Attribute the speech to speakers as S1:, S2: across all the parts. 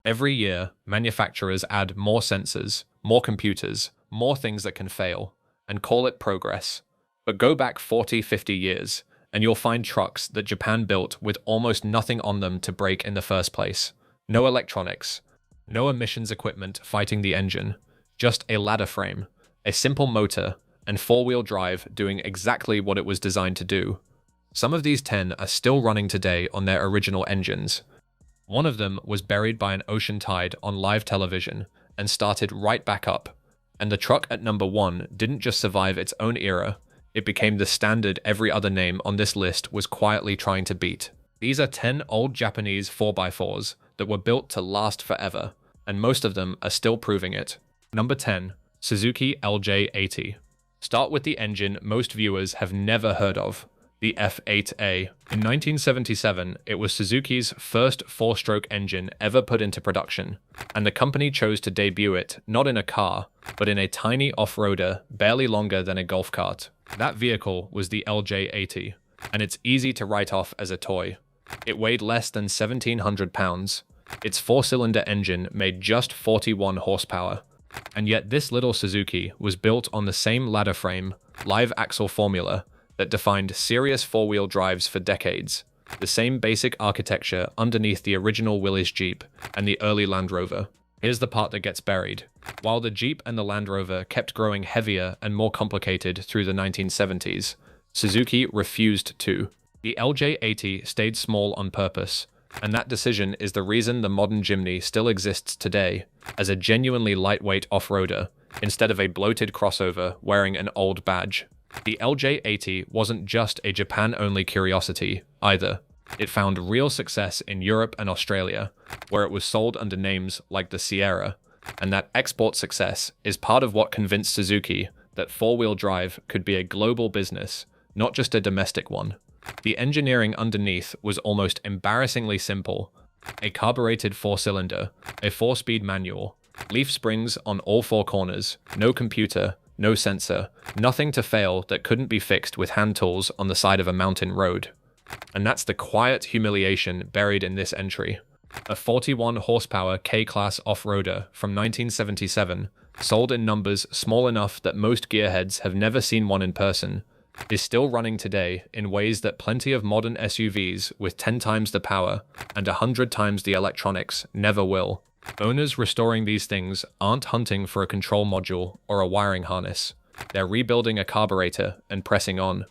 S1: Every year, manufacturers add more sensors, more computers, more things that can fail, and call it progress. But go back 40, 50 years, and you'll find trucks that Japan built with almost nothing on them to break in the first place. No electronics, no emissions equipment fighting the engine, just a ladder frame, a simple motor, and four-wheel drive doing exactly what it was designed to do. Some of these 10 are still running today on their original engines. One of them was buried by an ocean tide on live television and started right back up. And the truck at number 1 didn't just survive its own era, it became the standard every other name on this list was quietly trying to beat. These are 10 old Japanese 4x4s that were built to last forever, and most of them are still proving it. Number 10. Suzuki LJ80. Start with the engine most viewers have never heard of, the F8A. In 1977, it was Suzuki's first four-stroke engine ever put into production, and the company chose to debut it not in a car, but in a tiny off-roader barely longer than a golf cart. That vehicle was the LJ80, and it's easy to write off as a toy. It weighed less than 1,700 pounds. Its four-cylinder engine made just 41 horsepower. And yet this little Suzuki was built on the same ladder frame, live axle formula that defined serious four-wheel drives for decades. The same basic architecture underneath the original Willys Jeep and the early Land Rover. Here's the part that gets buried. While the Jeep and the Land Rover kept growing heavier and more complicated through the 1970s, Suzuki refused to. The LJ80 stayed small on purpose, and that decision is the reason the modern Jimny still exists today, as a genuinely lightweight off-roader, instead of a bloated crossover wearing an old badge. The LJ80 wasn't just a Japan-only curiosity, either. It found real success in Europe and Australia, where it was sold under names like the Sierra, and that export success is part of what convinced Suzuki that four-wheel drive could be a global business, not just a domestic one. The engineering underneath was almost embarrassingly simple. A carbureted four-cylinder, a four-speed manual, leaf springs on all four corners, no computer, no sensor, nothing to fail that couldn't be fixed with hand tools on the side of a mountain road. And that's the quiet humiliation buried in this entry. A 41 horsepower K-Class off-roader from 1977, sold in numbers small enough that most gearheads have never seen one in person, is still running today in ways that plenty of modern SUVs with 10 times the power and 100 times the electronics never will. Owners restoring these things aren't hunting for a control module or a wiring harness. They're rebuilding a carburetor and pressing on.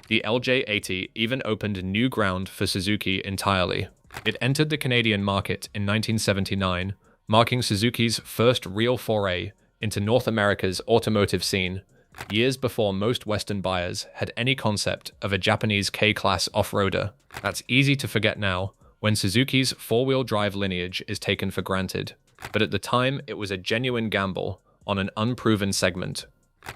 S1: The LJ80 even opened new ground for Suzuki entirely. It entered the Canadian market in 1979, marking Suzuki's first real foray into North America's automotive scene, years before most Western buyers had any concept of a Japanese K-Class off-roader. That's easy to forget now, when Suzuki's four-wheel drive lineage is taken for granted, but at the time it was a genuine gamble on an unproven segment.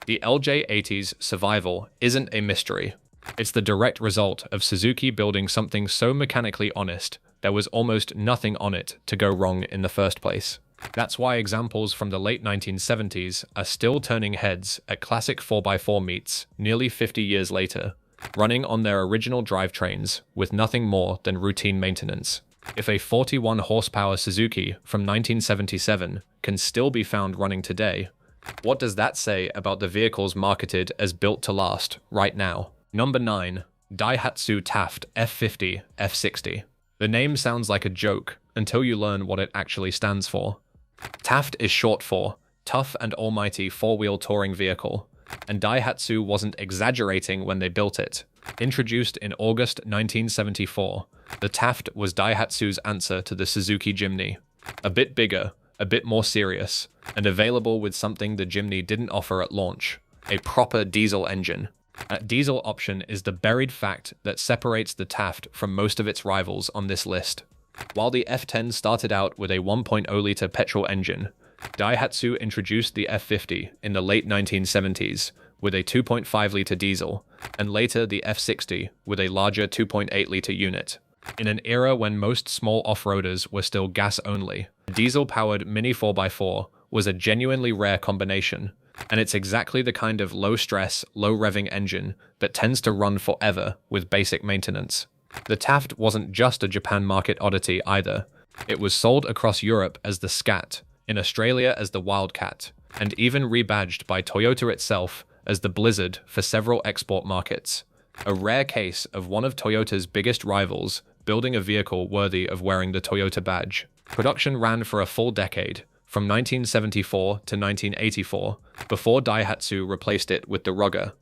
S1: The LJ80's survival isn't a mystery. It's the direct result of Suzuki building something so mechanically honest there was almost nothing on it to go wrong in the first place. That's why examples from the late 1970s are still turning heads at classic 4x4 meets nearly 50 years later, running on their original drivetrains with nothing more than routine maintenance. If a 41 horsepower Suzuki from 1977 can still be found running today, what does that say about the vehicles marketed as built to last right now? Number 9. Daihatsu Taft F50 F60. The name sounds like a joke until you learn what it actually stands for. Taft is short for Tough and Almighty Four-Wheel Touring Vehicle, and Daihatsu wasn't exaggerating when they built it. Introduced in August 1974, the Taft was Daihatsu's answer to the Suzuki Jimny. A bit bigger, a bit more serious, and available with something the Jimny didn't offer at launch: a proper diesel engine. That diesel option is the buried fact that separates the Taft from most of its rivals on this list. While the F10 started out with a 1.0-liter petrol engine, Daihatsu introduced the F50 in the late 1970s with a 2.5-liter diesel, and later the F60 with a larger 2.8-liter unit. In an era when most small off-roaders were still gas-only, a diesel-powered Mini 4x4 was a genuinely rare combination, and it's exactly the kind of low-stress, low-revving engine that tends to run forever with basic maintenance. The Taft wasn't just a Japan market oddity either. It was sold across Europe as the Scat, in Australia as the Wildcat, and even rebadged by Toyota itself as the Blizzard for several export markets. A rare case of one of Toyota's biggest rivals building a vehicle worthy of wearing the Toyota badge. Production ran for a full decade, from 1974 to 1984, before Daihatsu replaced it with the Rugger.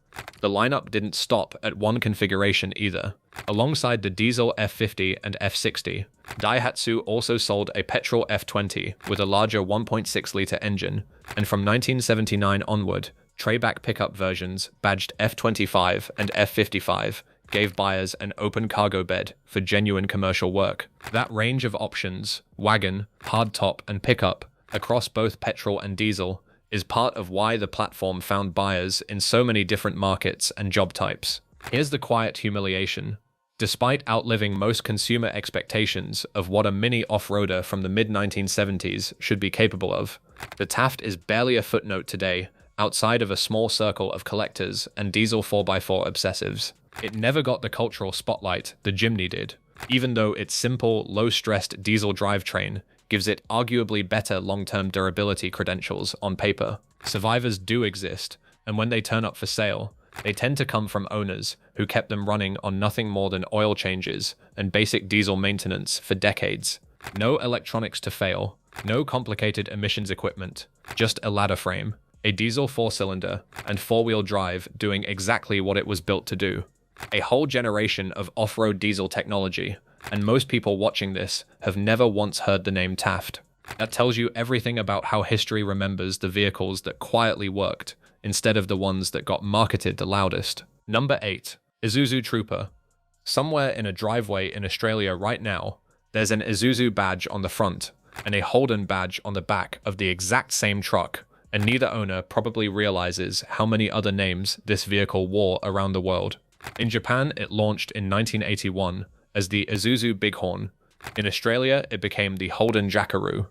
S1: The lineup didn't stop at one configuration either. Alongside the diesel F50 and F60, Daihatsu also sold a petrol F20 with a larger 1.6-litre engine, and from 1979 onward, tray-back pickup versions badged F25 and F55 gave buyers an open cargo bed for genuine commercial work. That range of options, wagon, hardtop, and pickup, across both petrol and diesel, is part of why the platform found buyers in so many different markets and job types. Here's the quiet humiliation. Despite outliving most consumer expectations of what a mini off-roader from the mid-1970s should be capable of, the Taft is barely a footnote today, outside of a small circle of collectors and diesel 4x4 obsessives. It never got the cultural spotlight the Jimny did, even though its simple, low-stressed diesel drivetrain gives it arguably better long-term durability credentials on paper. Survivors do exist, and when they turn up for sale, they tend to come from owners who kept them running on nothing more than oil changes and basic diesel maintenance for decades. No electronics to fail, no complicated emissions equipment, just a ladder frame, a diesel 4-cylinder, and 4-wheel drive doing exactly what it was built to do. A whole generation of off-road diesel technology, and most people watching this have never once heard the name Taft. That tells you everything about how history remembers the vehicles that quietly worked, instead of the ones that got marketed the loudest. Number 8. Isuzu Trooper. Somewhere in a driveway in Australia right now, there's an Isuzu badge on the front, and a Holden badge on the back of the exact same truck, and neither owner probably realizes how many other names this vehicle wore around the world. In Japan, it launched in 1981 as the Isuzu Bighorn. In Australia, it became the Holden Jackaroo.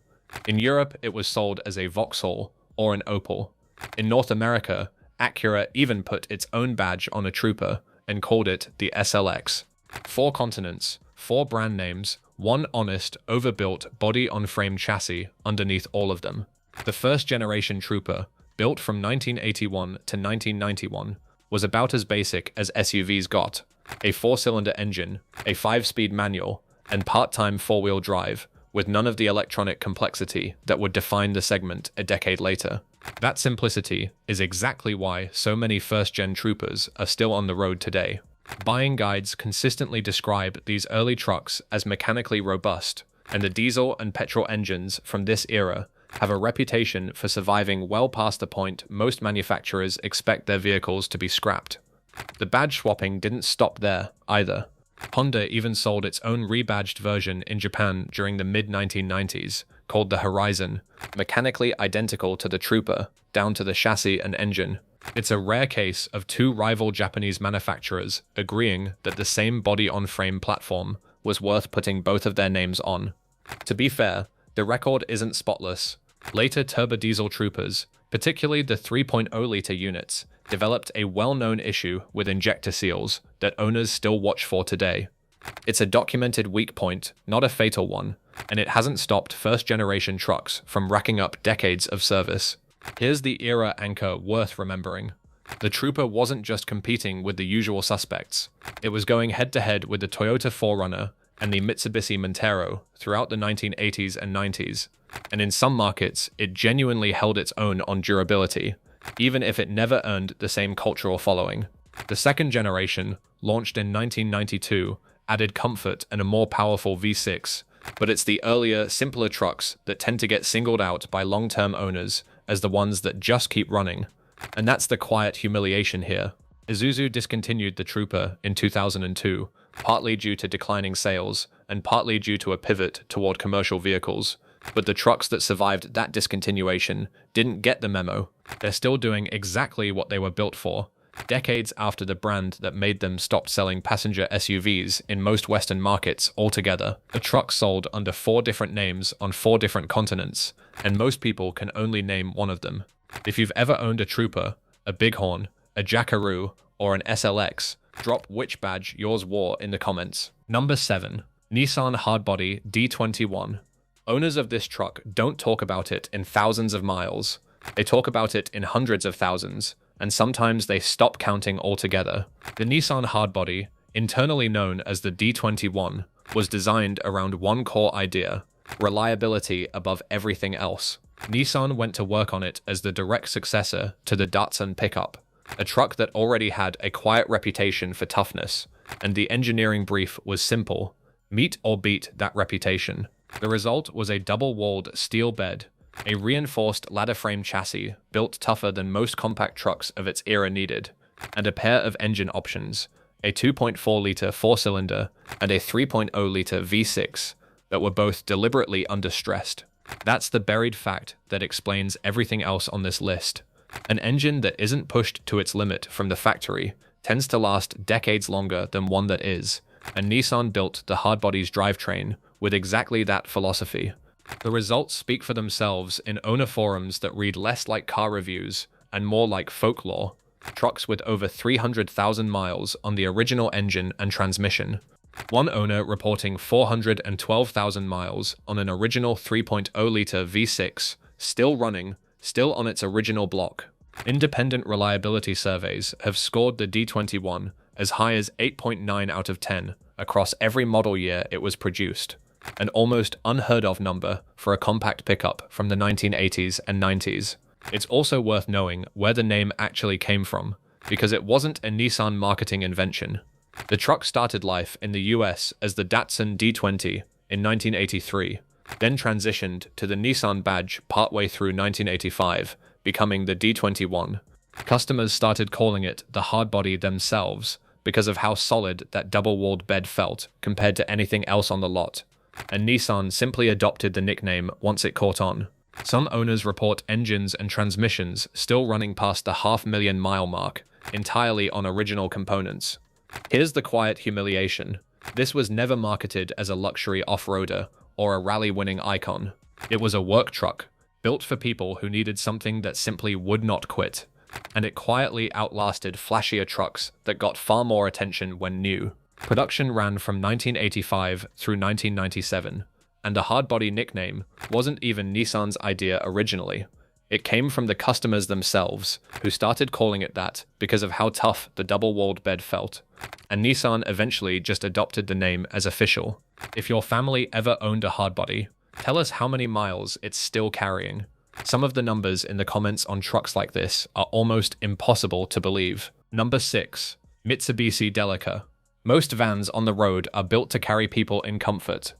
S1: In Europe, it was sold as a Vauxhall or an Opel. In North America, Acura even put its own badge on a Trooper and called it the SLX. 4 continents, 4 brand names, 1 honest, overbuilt body-on-frame chassis underneath all of them. The first-generation Trooper, built from 1981 to 1991, was about as basic as SUVs got. A 4-cylinder engine, a 5-speed manual, and part-time 4-wheel drive, with none of the electronic complexity that would define the segment a decade later. That simplicity is exactly why so many first-gen Troopers are still on the road today. Buying guides consistently describe these early trucks as mechanically robust, and the diesel and petrol engines from this era have a reputation for surviving well past the point most manufacturers expect their vehicles to be scrapped. The badge swapping didn't stop there, either. Honda even sold its own rebadged version in Japan during the mid-1990s, called the Horizon, mechanically identical to the Trooper, down to the chassis and engine. It's a rare case of 2 rival Japanese manufacturers agreeing that the same body-on-frame platform was worth putting both of their names on. To be fair, the record isn't spotless. Later turbo-diesel Troopers, particularly the 3.0-litre units, developed a well-known issue with injector seals that owners still watch for today. It's a documented weak point, not a fatal one, and it hasn't stopped first-generation trucks from racking up decades of service. Here's the era anchor worth remembering. The Trooper wasn't just competing with the usual suspects. It was going head-to-head with the Toyota 4Runner and the Mitsubishi Montero throughout the 1980s and 90s, and in some markets, it genuinely held its own on durability, even if it never earned the same cultural following. The second generation, launched in 1992, added comfort and a more powerful V6, but it's the earlier, simpler trucks that tend to get singled out by long-term owners as the ones that just keep running. And that's the quiet humiliation here. Isuzu discontinued the Trooper in 2002, partly due to declining sales, and partly due to a pivot toward commercial vehicles. But the trucks that survived that discontinuation didn't get the memo. They're still doing exactly what they were built for, decades after the brand that made them stopped selling passenger SUVs in most Western markets altogether. The truck sold under 4 different names on 4 different continents, and most people can only name one of them. If you've ever owned a Trooper, a Bighorn, a Jackaroo, or an SLX, drop which badge yours wore in the comments. Number 7. Nissan Hardbody D21. Owners of this truck don't talk about it in thousands of miles. They talk about it in hundreds of thousands, and sometimes they stop counting altogether. The Nissan Hardbody, internally known as the D21, was designed around one core idea: reliability above everything else. Nissan went to work on it as the direct successor to the Datsun pickup, a truck that already had a quiet reputation for toughness, and the engineering brief was simple: meet or beat that reputation. The result was a double-walled steel bed, a reinforced ladder frame chassis built tougher than most compact trucks of its era needed, and a pair of engine options, a 2.4-litre four-cylinder and a 3.0-litre V6, that were both deliberately understressed. That's the buried fact that explains everything else on this list. An engine that isn't pushed to its limit from the factory tends to last decades longer than one that is, and Nissan built the Hardbody's drivetrain with exactly that philosophy. The results speak for themselves in owner forums that read less like car reviews and more like folklore. Trucks with over 300,000 miles on the original engine and transmission. One owner reporting 412,000 miles on an original 3.0-litre V6, still running, still on its original block. Independent reliability surveys have scored the D21 as high as 8.9 out of 10 across every model year it was produced, an almost unheard of number for a compact pickup from the 1980s and 90s. It's also worth knowing where the name actually came from, because it wasn't a Nissan marketing invention. The truck started life in the US as the Datsun D20 in 1983, then transitioned to the Nissan badge partway through 1985, becoming the D21. Customers started calling it the Hardbody themselves because of how solid that double-walled bed felt compared to anything else on the lot, and Nissan simply adopted the nickname once it caught on. Some owners report engines and transmissions still running past the 500,000-mile mark, entirely on original components. Here's the quiet humiliation. This was never marketed as a luxury off-roader or a rally-winning icon. It was a work truck, built for people who needed something that simply would not quit. And it quietly outlasted flashier trucks that got far more attention when new. Production ran from 1985 through 1997, and the Hardbody nickname wasn't even Nissan's idea originally. It came from the customers themselves, who started calling it that because of how tough the double-walled bed felt. And Nissan eventually just adopted the name as official. If your family ever owned a Hardbody, tell us how many miles it's still carrying. Some of the numbers in the comments on trucks like this are almost impossible to believe. Number 6. Mitsubishi Delica. Most vans on the road are built to carry people in comfort.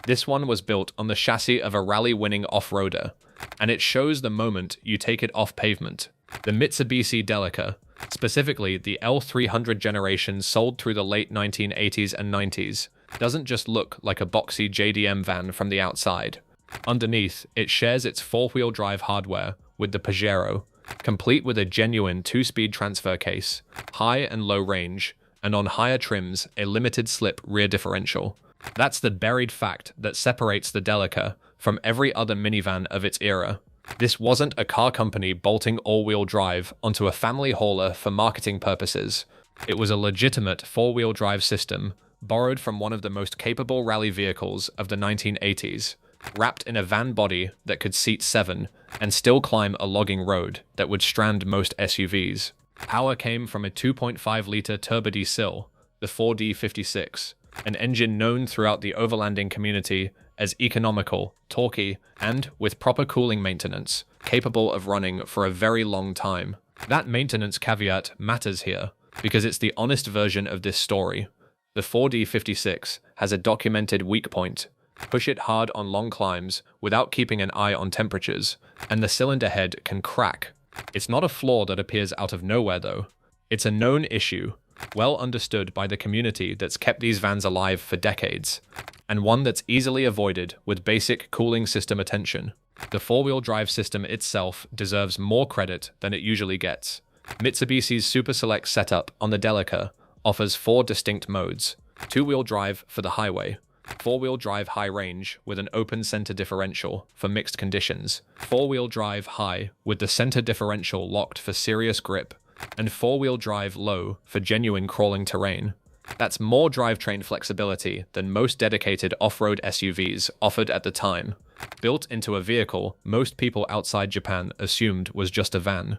S1: This one was built on the chassis of a rally-winning off-roader, and it shows the moment you take it off pavement. The Mitsubishi Delica, specifically the L300 generation sold through the late 1980s and 90s, doesn't just look like a boxy JDM van from the outside. Underneath, it shares its four-wheel drive hardware with the Pajero, complete with a genuine 2-speed transfer case, high and low range, and on higher trims, a limited-slip rear differential. That's the buried fact that separates the Delica from every other minivan of its era. This wasn't a car company bolting all-wheel drive onto a family hauler for marketing purposes. It was a legitimate four-wheel drive system, borrowed from one of the most capable rally vehicles of the 1980s, wrapped in a van body that could seat 7 and still climb a logging road that would strand most SUVs. Power came from a 2.5-litre turbo diesel, the 4D56, an engine known throughout the overlanding community as economical, torquey, and, with proper cooling maintenance, capable of running for a very long time. That maintenance caveat matters here, because it's the honest version of this story. The 4D56 has a documented weak point. Push it hard on long climbs without keeping an eye on temperatures, and the cylinder head can crack. It's not a flaw that appears out of nowhere, though. It's a known issue, well understood by the community that's kept these vans alive for decades, and one that's easily avoided with basic cooling system attention. The four-wheel drive system itself deserves more credit than it usually gets. Mitsubishi's Super Select setup on the Delica offers 4 distinct modes: two-wheel drive for the highway, four-wheel drive high range with an open center differential for mixed conditions, four-wheel drive high with the center differential locked for serious grip, and four-wheel drive low for genuine crawling terrain. That's more drivetrain flexibility than most dedicated off-road SUVs offered at the time, built into a vehicle most people outside Japan assumed was just a van.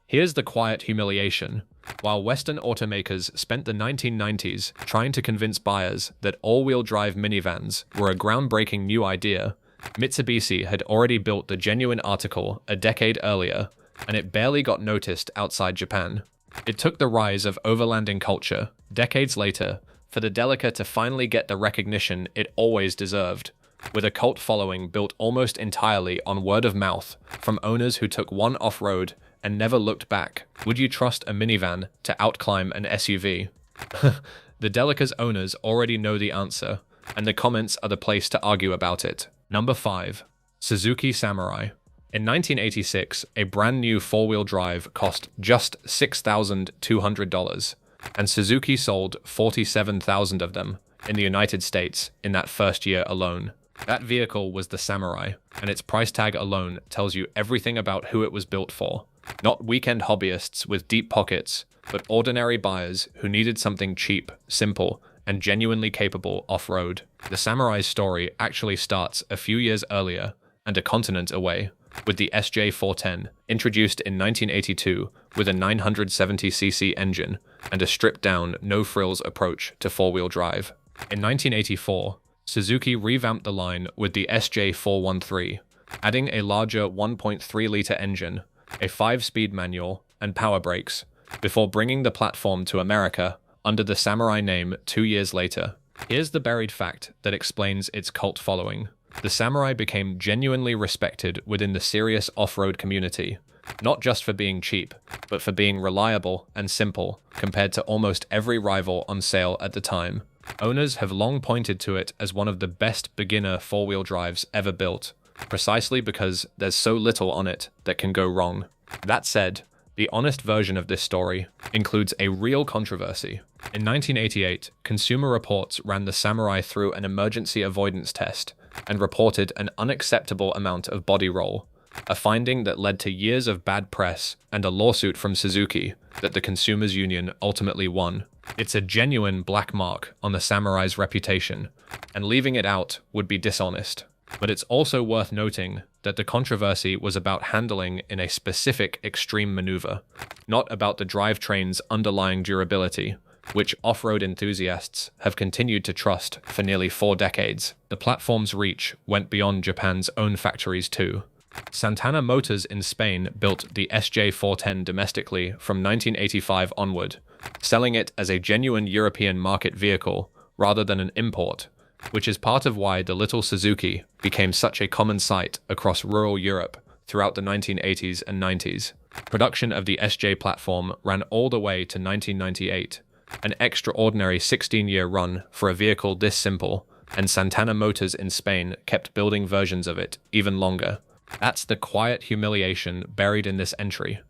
S1: Here's the quiet humiliation. While Western automakers spent the 1990s trying to convince buyers that all-wheel drive minivans were a groundbreaking new idea, Mitsubishi had already built the genuine article a decade earlier, and it barely got noticed outside Japan. It took the rise of overlanding culture, decades later, for the Delica to finally get the recognition it always deserved, with a cult following built almost entirely on word of mouth from owners who took one off-road and never looked back. Would you trust a minivan to outclimb an SUV? The Delica's owners already know the answer, and the comments are the place to argue about it. Number 5. Suzuki Samurai. In 1986, a brand new four-wheel drive cost just $6,200, and Suzuki sold 47,000 of them in the United States in that first year alone. That vehicle was the Samurai, and its price tag alone tells you everything about who it was built for. Not weekend hobbyists with deep pockets, but ordinary buyers who needed something cheap, simple, and genuinely capable off-road. The Samurai's story actually starts a few years earlier and a continent away, with the SJ410, introduced in 1982 with a 970cc engine and a stripped-down, no-frills approach to four-wheel drive. In 1984, Suzuki revamped the line with the SJ413, adding a larger 1.3-liter engine, a 5-speed manual, and power brakes, before bringing the platform to America under the Samurai name 2 years later. Here's the buried fact that explains its cult following. The Samurai became genuinely respected within the serious off-road community, not just for being cheap, but for being reliable and simple compared to almost every rival on sale at the time. Owners have long pointed to it as one of the best beginner four-wheel drives ever built, precisely because there's so little on it that can go wrong. That said, the honest version of this story includes a real controversy. In 1988, Consumer Reports ran the Samurai through an emergency avoidance test and reported an unacceptable amount of body roll, a finding that led to years of bad press and a lawsuit from Suzuki that the Consumers Union ultimately won. It's a genuine black mark on the Samurai's reputation, and leaving it out would be dishonest. But it's also worth noting that the controversy was about handling in a specific extreme maneuver, not about the drivetrain's underlying durability, which off-road enthusiasts have continued to trust for nearly 4 decades. The platform's reach went beyond Japan's own factories too. Santana Motors in Spain built the SJ410 domestically from 1985 onward, selling it as a genuine European market vehicle rather than an import, which is part of why the little Suzuki became such a common sight across rural Europe throughout the 1980s and 90s. Production of the SJ platform ran all the way to 1998, an extraordinary 16-year run for a vehicle this simple, and Santana Motors in Spain kept building versions of it even longer. That's the quiet humiliation buried in this entry.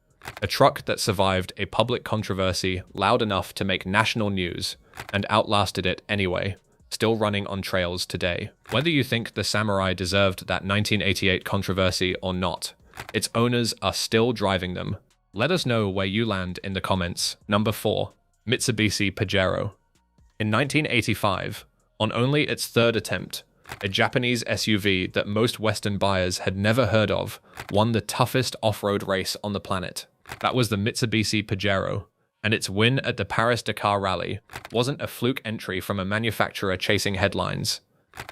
S1: A truck that survived a public controversy loud enough to make national news, and outlasted it anyway, still running on trails today. Whether you think the Samurai deserved that 1988 controversy or not, its owners are still driving them. Let us know where you land in the comments. Number 4. Mitsubishi Pajero. In 1985, on only its 3rd attempt, a Japanese SUV that most Western buyers had never heard of won the toughest off-road race on the planet. That was the Mitsubishi Pajero, and its win at the Paris-Dakar Rally wasn't a fluke entry from a manufacturer chasing headlines.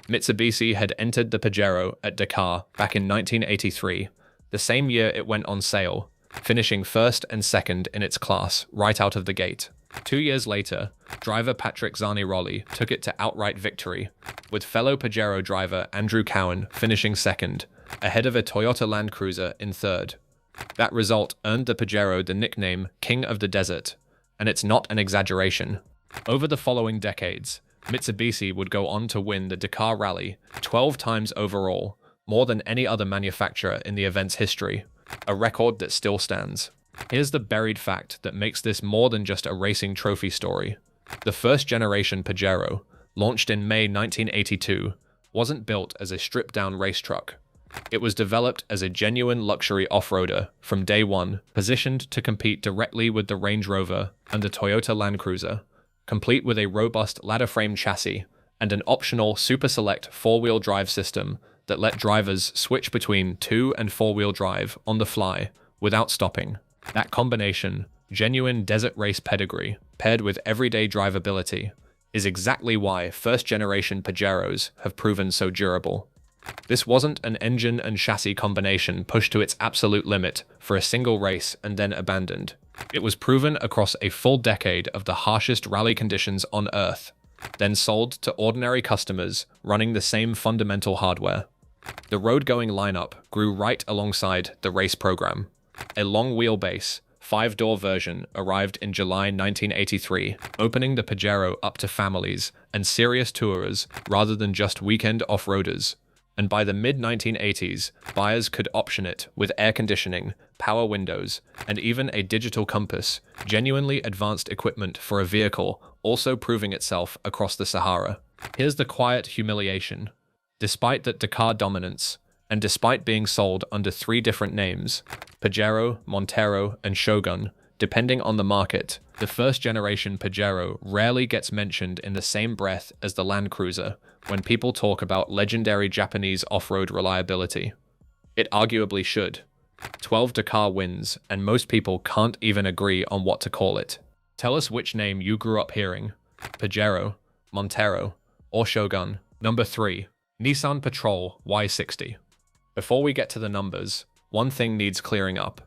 S1: Mitsubishi had entered the Pajero at Dakar back in 1983, the same year it went on sale, finishing 1st and 2nd in its class right out of the gate. 2 years later, driver Patrick Zaniroli took it to outright victory, with fellow Pajero driver Andrew Cowan finishing 2nd, ahead of a Toyota Land Cruiser in 3rd. That result earned the Pajero the nickname King of the Desert, and it's not an exaggeration. Over the following decades, Mitsubishi would go on to win the Dakar Rally 12 times overall, more than any other manufacturer in the event's history, a record that still stands. Here's the buried fact that makes this more than just a racing trophy story. The first-generation Pajero, launched in May 1982, wasn't built as a stripped-down race truck. It was developed as a genuine luxury off-roader from day one, positioned to compete directly with the Range Rover and the Toyota Land Cruiser, complete with a robust ladder frame chassis and an optional Super Select four-wheel drive system that let drivers switch between 2- and 4-wheel drive on the fly without stopping. That combination, genuine desert race pedigree paired with everyday drivability, is exactly why first-generation Pajeros have proven so durable. This wasn't an engine and chassis combination pushed to its absolute limit for a single race and then abandoned. It was proven across a full decade of the harshest rally conditions on Earth, then sold to ordinary customers running the same fundamental hardware. The road-going lineup grew right alongside the race program. A long wheelbase, 5-door version arrived in July 1983, opening the Pajero up to families and serious tourers rather than just weekend off-roaders. And by the mid-1980s, buyers could option it with air conditioning, power windows, and even a digital compass, genuinely advanced equipment for a vehicle also proving itself across the Sahara. Here's the quiet humiliation. Despite that Dakar dominance, and despite being sold under 3 different names, Pajero, Montero, and Shogun, depending on the market, the first-generation Pajero rarely gets mentioned in the same breath as the Land Cruiser when people talk about legendary Japanese off-road reliability. It arguably should. 12 Dakar wins, and most people can't even agree on what to call it. Tell us which name you grew up hearing: Pajero, Montero, or Shogun. Number 3. Nissan Patrol Y60. Before we get to the numbers, one thing needs clearing up.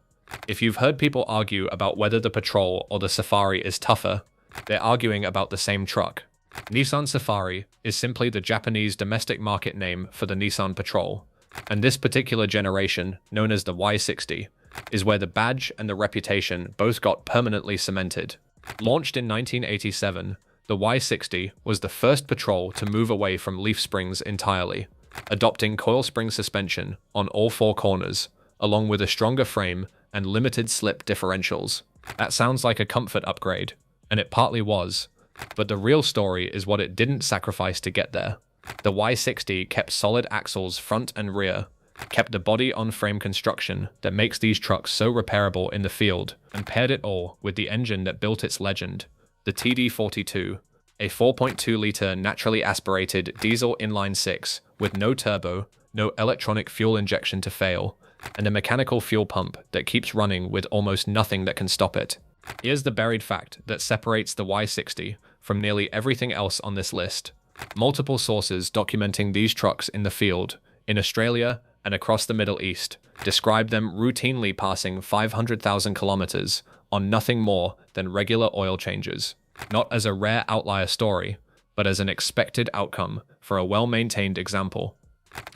S1: If you've heard people argue about whether the Patrol or the Safari is tougher, they're arguing about the same truck. Nissan Safari is simply the Japanese domestic market name for the Nissan Patrol, and this particular generation, known as the Y60, is where the badge and the reputation both got permanently cemented. Launched in 1987, the Y60 was the first Patrol to move away from leaf springs entirely, adopting coil spring suspension on all 4 corners, along with a stronger frame and limited slip differentials. That sounds like a comfort upgrade, and it partly was, but the real story is what it didn't sacrifice to get there. The Y60 kept solid axles front and rear, kept the body-on-frame construction that makes these trucks so repairable in the field, and paired it all with the engine that built its legend, the TD42, a 4.2-liter naturally aspirated diesel inline-6 with no turbo, no electronic fuel injection to fail, and a mechanical fuel pump that keeps running with almost nothing that can stop it. Here's the buried fact that separates the Y60 from nearly everything else on this list. Multiple sources documenting these trucks in the field, in Australia and across the Middle East, describe them routinely passing 500,000 kilometers on nothing more than regular oil changes. Not as a rare outlier story, but as an expected outcome for a well-maintained example.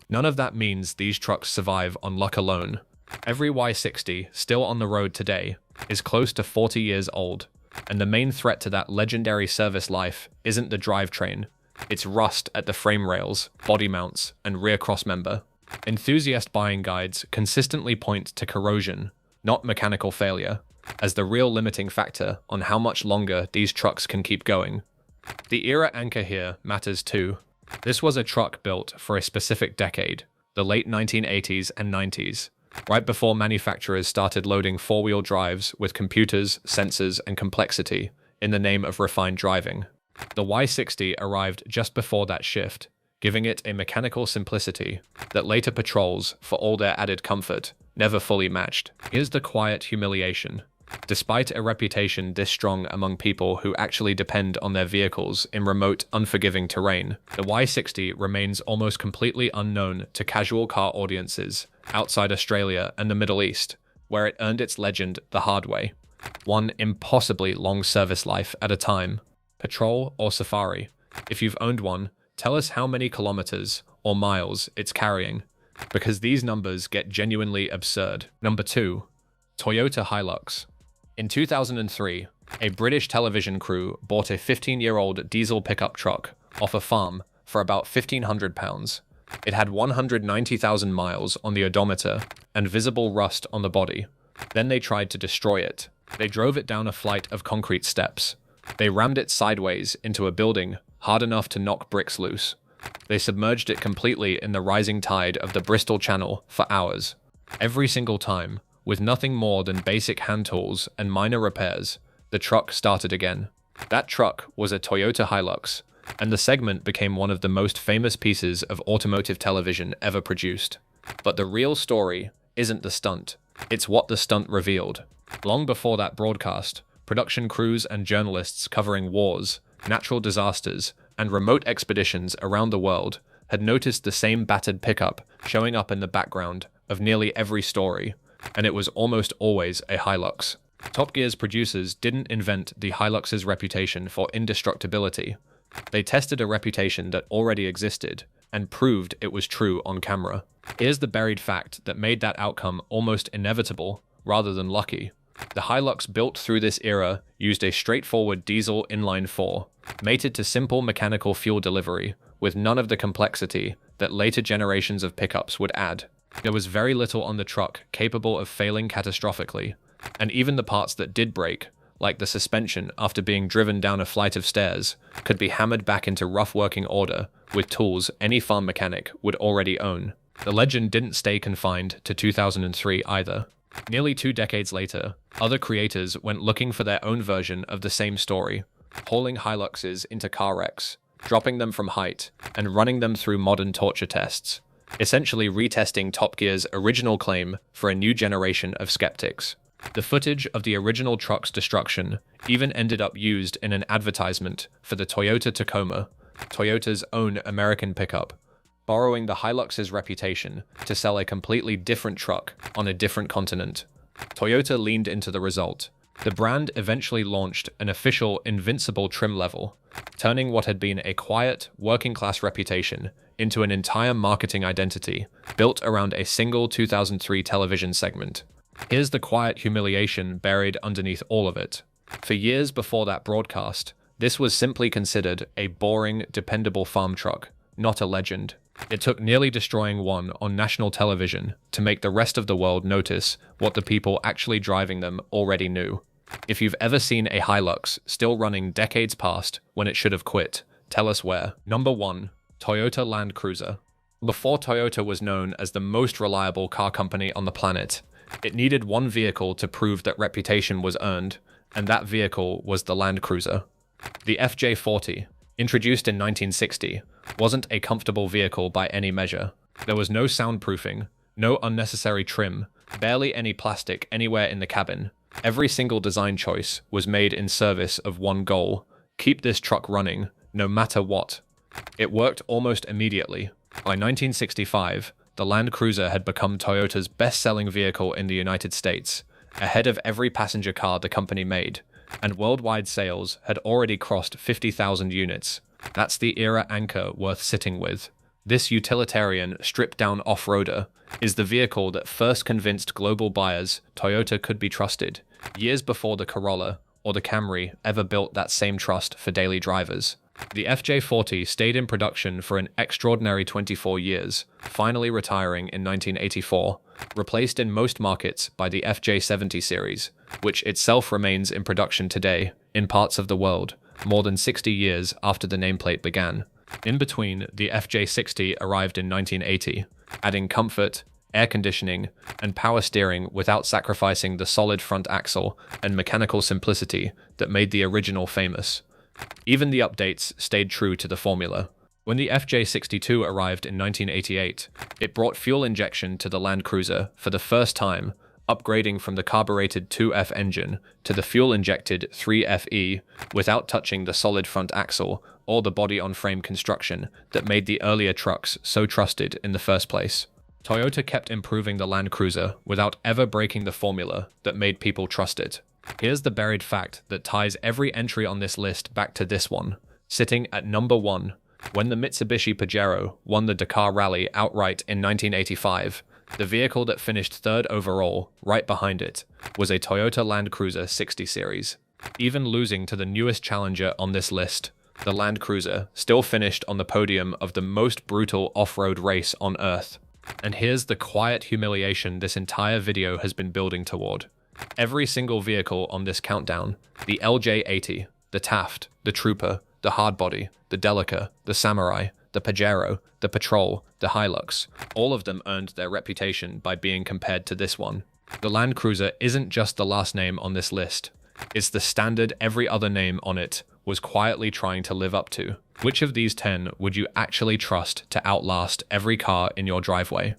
S1: None of that means these trucks survive on luck alone. Every Y60 still on the road today is close to 40 years old, and the main threat to that legendary service life isn't the drivetrain, it's rust at the frame rails, body mounts, and rear crossmember. Enthusiast buying guides consistently point to corrosion, not mechanical failure, as the real limiting factor on how much longer these trucks can keep going. The era anchor here matters too. This was a truck built for a specific decade, the late 1980s and 90s, right before manufacturers started loading 4-wheel drives with computers, sensors, and complexity in the name of refined driving. The Y60 arrived just before that shift, giving it a mechanical simplicity that later Patrols, for all their added comfort, never fully matched. Here's the quiet humiliation. Despite a reputation this strong among people who actually depend on their vehicles in remote, unforgiving terrain, the Y60 remains almost completely unknown to casual car audiences outside Australia and the Middle East, where it earned its legend the hard way. One impossibly long service life at a time. Patrol or Safari? If you've owned one, tell us how many kilometers or miles it's carrying, because these numbers get genuinely absurd. Number 2. Toyota Hilux. In 2003, a British television crew bought a 15-year-old diesel pickup truck off a farm for about £1,500. It had 190,000 miles on the odometer and visible rust on the body. Then they tried to destroy it. They drove it down a flight of concrete steps. They rammed it sideways into a building hard enough to knock bricks loose. They submerged it completely in the rising tide of the Bristol Channel for hours. Every single time, with nothing more than basic hand tools and minor repairs, the truck started again. That truck was a Toyota Hilux, and the segment became one of the most famous pieces of automotive television ever produced. But the real story isn't the stunt, it's what the stunt revealed. Long before that broadcast, production crews and journalists covering wars, natural disasters, and remote expeditions around the world had noticed the same battered pickup showing up in the background of nearly every story, and it was almost always a Hilux. Top Gear's producers didn't invent the Hilux's reputation for indestructibility. They tested a reputation that already existed and proved it was true on camera. Here's the buried fact that made that outcome almost inevitable rather than lucky. The Hilux built through this era used a straightforward diesel inline-4, mated to simple mechanical fuel delivery, with none of the complexity that later generations of pickups would add. There was very little on the truck capable of failing catastrophically, and even the parts that did break, like the suspension after being driven down a flight of stairs, could be hammered back into rough working order with tools any farm mechanic would already own. The legend didn't stay confined to 2003 either. Nearly 2 decades later, other creators went looking for their own version of the same story, hauling Hiluxes into car wrecks, dropping them from height, and running them through modern torture tests, essentially retesting Top Gear's original claim for a new generation of skeptics. The footage of the original truck's destruction even ended up used in an advertisement for the Toyota Tacoma, Toyota's own American pickup, borrowing the Hilux's reputation to sell a completely different truck on a different continent. Toyota leaned into the result. The brand eventually launched an official invincible trim level, turning what had been a quiet, working-class reputation into an entire marketing identity built around a single 2003 television segment. Here's the quiet humiliation buried underneath all of it. For years before that broadcast, this was simply considered a boring, dependable farm truck, not a legend. It took nearly destroying one on national television to make the rest of the world notice what the people actually driving them already knew. If you've ever seen a Hilux still running decades past when it should have quit, tell us where. Number 1. Toyota Land Cruiser. Before Toyota was known as the most reliable car company on the planet, it needed one vehicle to prove that reputation was earned, and that vehicle was the Land Cruiser. The FJ40, introduced in 1960, wasn't a comfortable vehicle by any measure. There was no soundproofing, no unnecessary trim, barely any plastic anywhere in the cabin. Every single design choice was made in service of one goal: keep this truck running, no matter what. It worked almost immediately. By 1965, the Land Cruiser had become Toyota's best-selling vehicle in the United States, ahead of every passenger car the company made, and worldwide sales had already crossed 50,000 units. That's the era anchor worth sitting with. This utilitarian, stripped-down off-roader is the vehicle that first convinced global buyers Toyota could be trusted, years before the Corolla or the Camry ever built that same trust for daily drivers. The FJ40 stayed in production for an extraordinary 24 years, finally retiring in 1984, replaced in most markets by the FJ70 series, which itself remains in production today in parts of the world, more than 60 years after the nameplate began. In between, the FJ60 arrived in 1980, adding comfort, air conditioning, and power steering without sacrificing the solid front axle and mechanical simplicity that made the original famous. Even the updates stayed true to the formula. When the FJ62 arrived in 1988, it brought fuel injection to the Land Cruiser for the first time, upgrading from the carbureted 2F engine to the fuel-injected 3FE without touching the solid front axle or the body-on-frame construction that made the earlier trucks so trusted in the first place. Toyota kept improving the Land Cruiser without ever breaking the formula that made people trust it. Here's the buried fact that ties every entry on this list back to this one, sitting at number 1. When the Mitsubishi Pajero won the Dakar Rally outright in 1985, the vehicle that finished 3rd overall, right behind it, was a Toyota Land Cruiser 60 Series. Even losing to the newest challenger on this list, the Land Cruiser still finished on the podium of the most brutal off-road race on Earth. And here's the quiet humiliation this entire video has been building toward. Every single vehicle on this countdown, the LJ80, the Taft, the Trooper, the Hardbody, the Delica, the Samurai, the Pajero, the Patrol, the Hilux, all of them earned their reputation by being compared to this one. The Land Cruiser isn't just the last name on this list, It's the standard every other name on it was quietly trying to live up to. Which of these 10 would you actually trust to outlast every car in your driveway?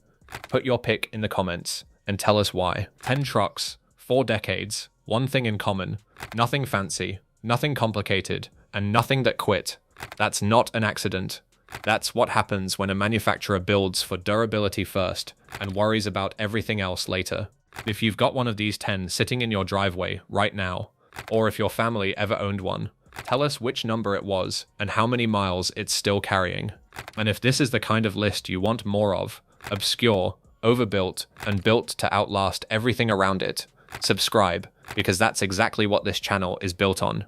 S1: Put your pick in the comments and tell us why. 10 trucks, 4 decades, one thing in common, nothing fancy, nothing complicated, and nothing that quit. That's not an accident. That's what happens when a manufacturer builds for durability first and worries about everything else later. If you've got one of these 10 sitting in your driveway right now, or if your family ever owned one, tell us which number it was and how many miles it's still carrying. And if this is the kind of list you want more of, obscure, overbuilt, and built to outlast everything around it, subscribe, because that's exactly what this channel is built on.